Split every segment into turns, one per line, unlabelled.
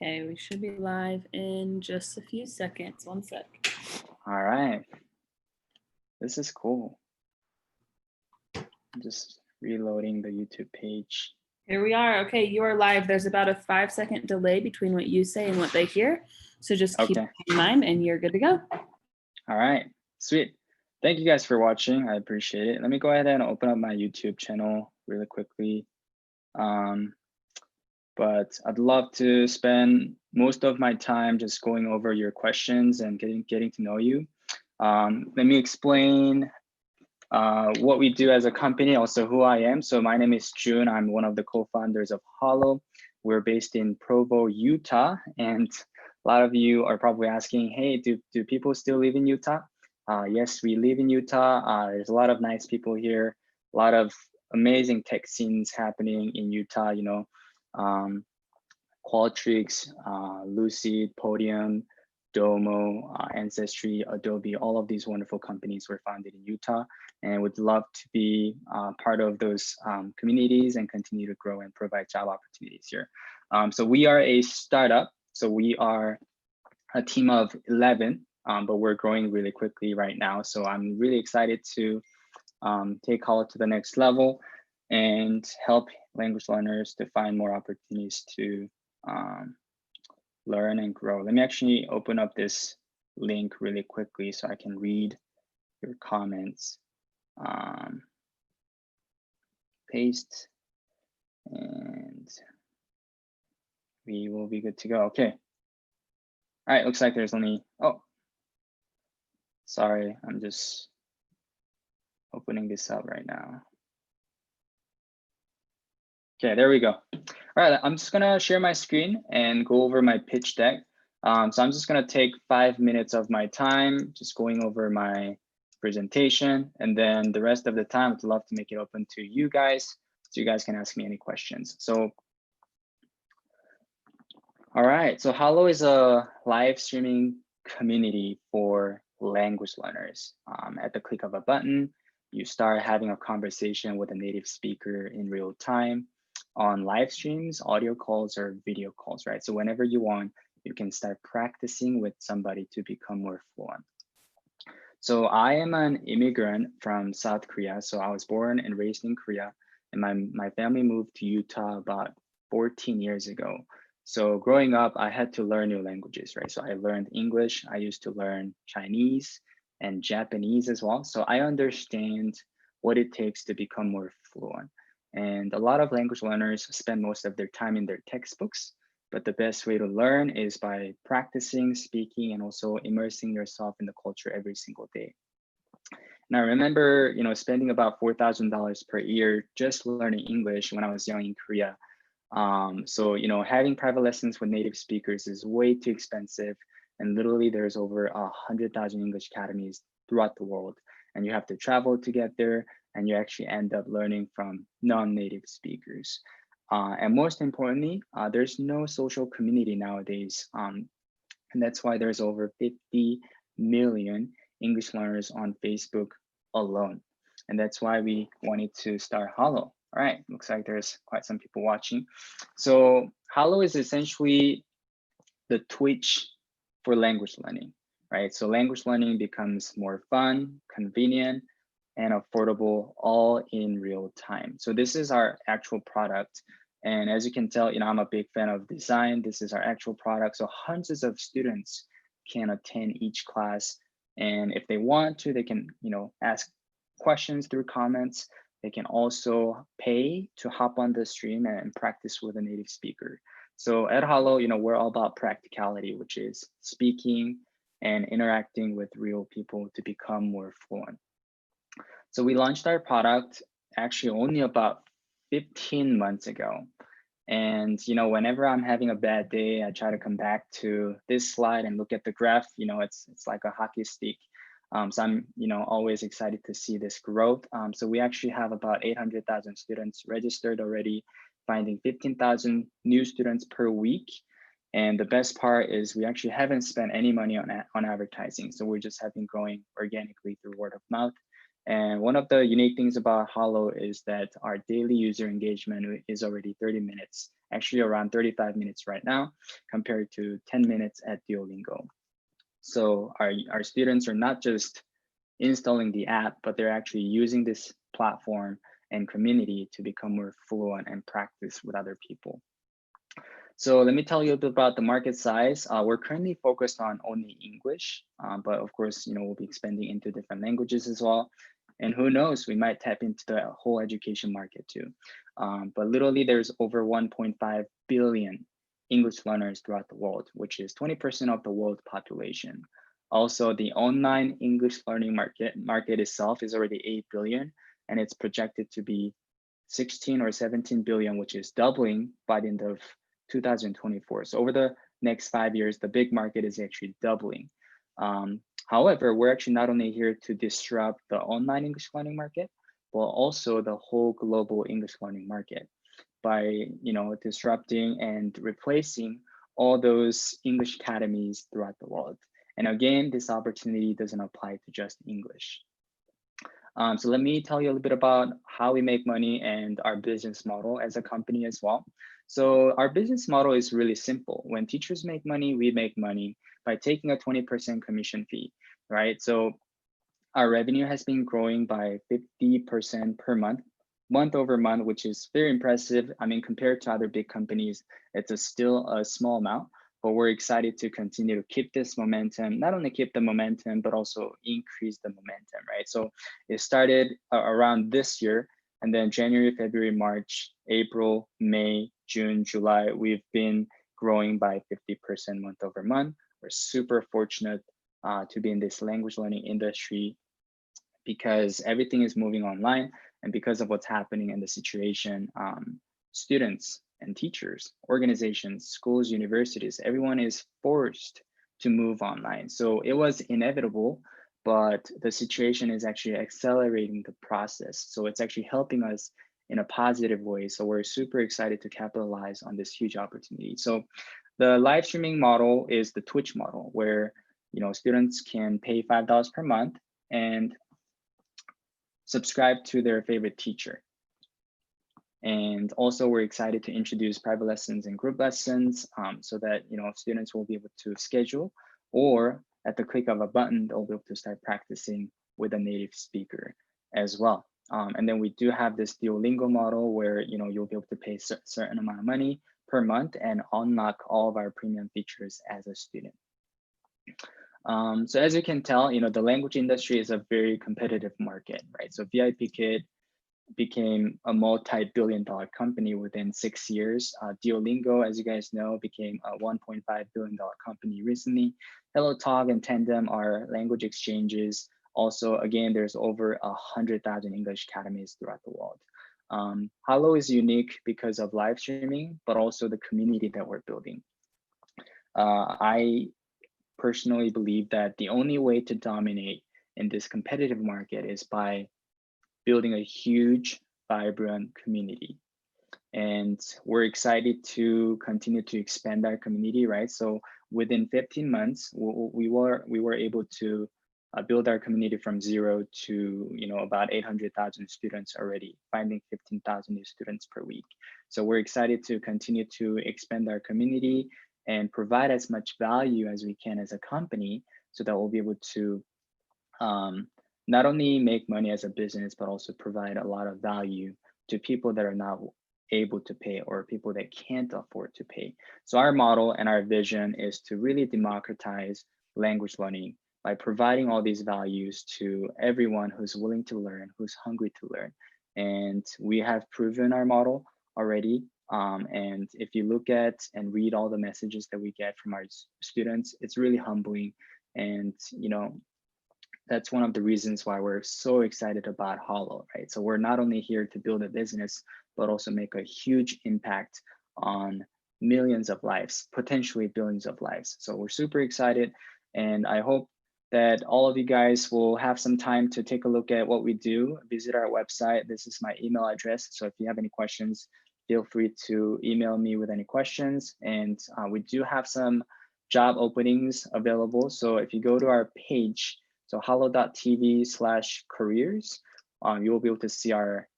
Okay, we should be live in just a few seconds. One sec.
All right. This is cool. I'm just reloading the YouTube page.
Here we are. Okay, you are live. There's about a 5-second delay between what you say and what they hear. So just keep
Okay.
in mind and you're good to go.
All right. Sweet. Thank you guys for watching. I appreciate it. Let me go ahead and open up my YouTube channel really quickly. But I'd love to spend most of my time just going over your questions and getting to know you. Let me explain what we do as a company, also who I am. So my name is June. I'm one of the co-founders of Hallo. We're based in Provo, Utah. And a lot of you are probably asking, hey, do people still live in Utah? Yes, we live in Utah. There's a lot of nice people here, a lot of amazing tech scenes happening in Utah, you know, Qualtrics, Lucid, Podium, Domo, Ancestry, Adobe, all of these wonderful companies were founded in Utah, and would love to be part of those communities and continue to grow and provide job opportunities here. So we are a startup. So we are a team of 11, but we're growing really quickly right now. So I'm really excited to take Hallo to the next level and help language learners to find more opportunities to learn and grow. Let me actually open up this link really quickly so I can read your comments. Paste, and we will be good to go. Okay. All right, looks like there's only, oh, sorry, I'm just opening this up right now. Okay, there we go. All right, I'm just gonna share my screen and go over my pitch deck. So I'm just gonna take 5 minutes of my time, just going over my presentation, and then the rest of the time, I'd love to make it open to you guys, so you guys can ask me any questions. So, all right, so Hallo is a live streaming community for language learners. At the click of a button, you start having a conversation with a native speaker in real time on live streams, audio calls, or video calls, right? So whenever you want, you can start practicing with somebody to become more fluent. So I am an immigrant from South Korea. So I was born and raised in Korea, and my family moved to Utah about 14 years ago. So growing up, I had to learn new languages, right? So I learned English. I used to learn Chinese and Japanese as well. So I understand what it takes to become more fluent. And a lot of language learners spend most of their time in their textbooks, but the best way to learn is by practicing, speaking, and also immersing yourself in the culture every single day. And I remember, you know, spending about $4,000 per year just learning English when I was young in Korea. So, you know, having private lessons with native speakers is way too expensive. And literally there's over 100,000 English academies throughout the world. And you have to travel to get there, and you actually end up learning from non-native speakers. And most importantly, there's no social community nowadays. And that's why there's over 50 million English learners on Facebook alone. And that's why we wanted to start Hallo. All right, looks like there's quite some people watching. So Hallo is essentially the Twitch for language learning, right? So language learning becomes more fun, convenient, and affordable all in real time. So this is our actual product. And as you can tell, you know, I'm a big fan of design. This is our actual product. So hundreds of students can attend each class. And if they want to, they can, you know, ask questions through comments. They can also pay to hop on the stream and practice with a native speaker. So at Hallo, you know, we're all about practicality, which is speaking and interacting with real people to become more fluent. So we launched our product actually only about 15 months ago. And, you know, whenever I'm having a bad day, I try to come back to this slide and look at the graph. You know, it's like a hockey stick. So I'm, you know, always excited to see this growth. So we actually have about 800,000 students registered already, finding 15,000 new students per week. And the best part is we actually haven't spent any money on advertising. So we're just having growing organically through word of mouth. And one of the unique things about Hallo is that our daily user engagement is already 30 minutes, actually around 35 minutes right now, compared to 10 minutes at Duolingo. So our students are not just installing the app, but they're actually using this platform and community to become more fluent and practice with other people. So let me tell you a bit about the market size. We're currently focused on only English, but of course, we'll be expanding into different languages as well. And who knows, we might tap into the whole education market too. But literally there's over 1.5 billion English learners throughout the world, which is 20% of the world population. Also, the online English learning market itself is already 8 billion, and it's projected to be 16 or 17 billion, which is doubling by the end of 2024. So over the next 5 years, the big market is actually doubling. However, we're actually not only here to disrupt the online English learning market, but also the whole global English learning market by disrupting and replacing all those English academies throughout the world. And again, this opportunity doesn't apply to just English. So let me tell you a little bit about how we make money and our business model as a company as well. So our business model is really simple. When teachers make money, we make money by taking a 20% commission fee, right? So our revenue has been growing by 50% per month over month, which is very impressive. I mean, compared to other big companies, it's still a small amount, but we're excited to continue to keep this momentum, not only keep the momentum, but also increase the momentum, right? So it started around this year, and then January, February, March, April, May, June, July, we've been growing by 50% month over month. We're super fortunate to be in this language learning industry because everything is moving online, and because of what's happening in the situation, students and teachers, organizations, schools, universities, everyone is forced to move online. So it was inevitable, but the situation is actually accelerating the process. So it's actually helping us in a positive way. So we're super excited to capitalize on this huge opportunity. So the live streaming model is the Twitch model, where students can pay $5 per month and subscribe to their favorite teacher. And also we're excited to introduce private lessons and group lessons so that students will be able to schedule, or at the click of a button, they'll be able to start practicing with a native speaker as well. And then we do have this Duolingo model where you'll be able to pay a certain amount of money per month and unlock all of our premium features as a student. So as you can tell, the language industry is a very competitive market, right? So VIPKid became a multi-billion-dollar company within 6 years. Duolingo, as you guys know, became a $1.5 billion company recently. HelloTalk and Tandem are language exchanges. Also, again, there's over 100,000 English academies throughout the world. Hallo is unique because of live streaming, but also the community that we're building. I personally believe that the only way to dominate in this competitive market is by building a huge, vibrant community. And we're excited to continue to expand our community, right? So within 15 months, we were able to build our community from 0 to about 800,000 students already, finding 15,000 new students per week. So we're excited to continue to expand our community and provide as much value as we can as a company, so that we'll be able to not only make money as a business, but also provide a lot of value to people that are not able to pay, or people that can't afford to pay. So our model and our vision is to really democratize language learning by providing all these values to everyone who's willing to learn, who's hungry to learn. And we have proven our model already. And if you look at and read all the messages that we get from our students, it's really humbling. And that's one of the reasons why we're so excited about Hallo, right? So we're not only here to build a business, but also make a huge impact on millions of lives, potentially billions of lives. So we're super excited, and I hope that all of you guys will have some time to take a look at what we do, visit our website. This is my email address. So if you have any questions, feel free to email me with any questions. And we do have some job openings available. So if you go to our page, So hallo.tv/careers. You will be able to see our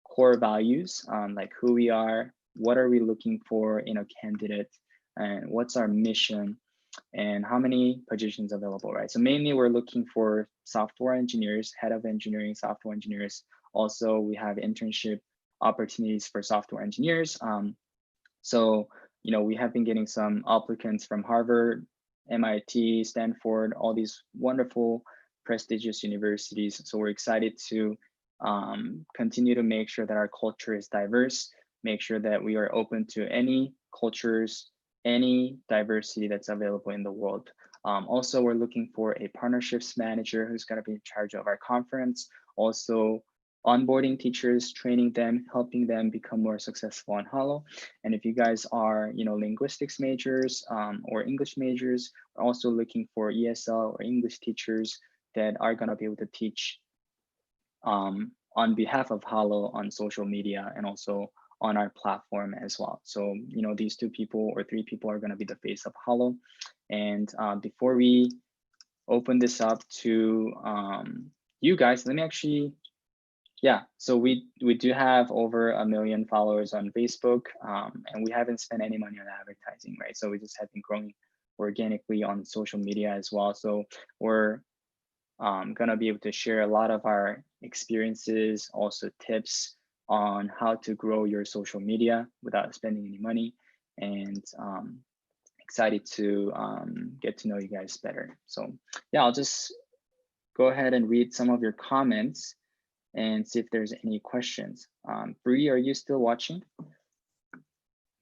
core values, like who we are, what are we looking for in a candidate, and what's our mission, and how many positions available, right? So mainly we're looking for software engineers, head of engineering, software engineers. Also, we have internship opportunities for software engineers. So, we have been getting some applicants from Harvard, MIT, Stanford, all these wonderful, prestigious universities. So we're excited to continue to make sure that our culture is diverse, make sure that we are open to any cultures, any diversity that's available in the world. Also, we're looking for a partnerships manager who's going to be in charge of our conference. Also, onboarding teachers, training them, helping them become more successful on Hallo. And if you guys are, linguistics majors or English majors, we're also looking for ESL or English teachers that are going to be able to teach on behalf of Hallo on social media and also on our platform as well. So, these 2 people or 3 people are going to be the face of Hallo. And before we open this up to you guys, let me actually, yeah, so we do have over 1 million followers on Facebook, and we haven't spent any money on advertising, right? So we just have been growing organically on social media as well. So we're gonna be able to share a lot of our experiences, also tips on how to grow your social media without spending any money, and excited to get to know you guys better. So yeah, I'll just go ahead and read some of your comments and see if there's any questions. Bree, are you still watching?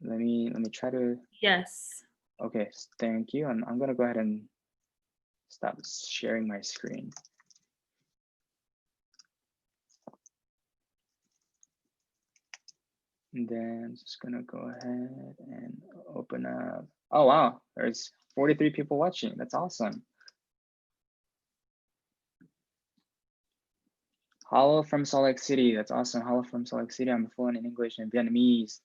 Let me try to.
Yes.
Okay, thank you. I'm gonna go ahead and stop sharing my screen. And then just gonna go ahead and open up. Oh wow, there's 43 people watching. That's awesome. Hello from Salt Lake City. That's awesome. Hello from Salt Lake City. I'm fluent in English and Vietnamese.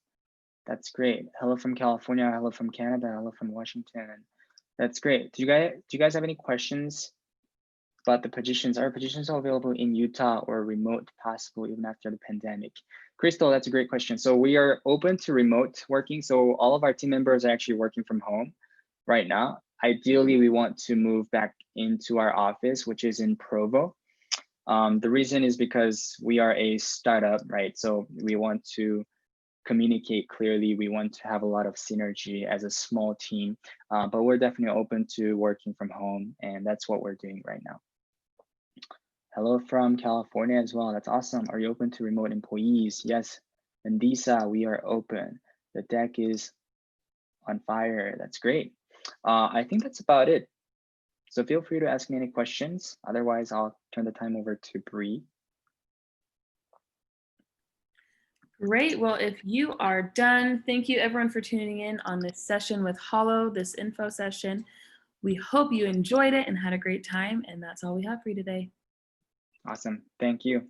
That's great. Hello from California. Hello from Canada. Hello from Washington. That's great. Do you guys have any questions about the positions? Are positions all available in Utah or remote possible even after the pandemic? Crystal, that's a great question. So we are open to remote working. So all of our team members are actually working from home right now. Ideally, we want to move back into our office, which is in Provo. The reason is because we are a startup, right? So we want to communicate clearly. We want to have a lot of synergy as a small team, but we're definitely open to working from home, and that's what we're doing right now. Hello from California as well. That's awesome. Are you open to remote employees? Yes. Mandisa, we are open. The deck is on fire. That's great. I think that's about it. So feel free to ask me any questions. Otherwise, I'll turn the time over to Bree.
Great. Well, if you are done, thank you everyone for tuning in on this session with Hallo, this info session. We hope you enjoyed it and had a great time. And that's all we have for you today.
Awesome. Thank you.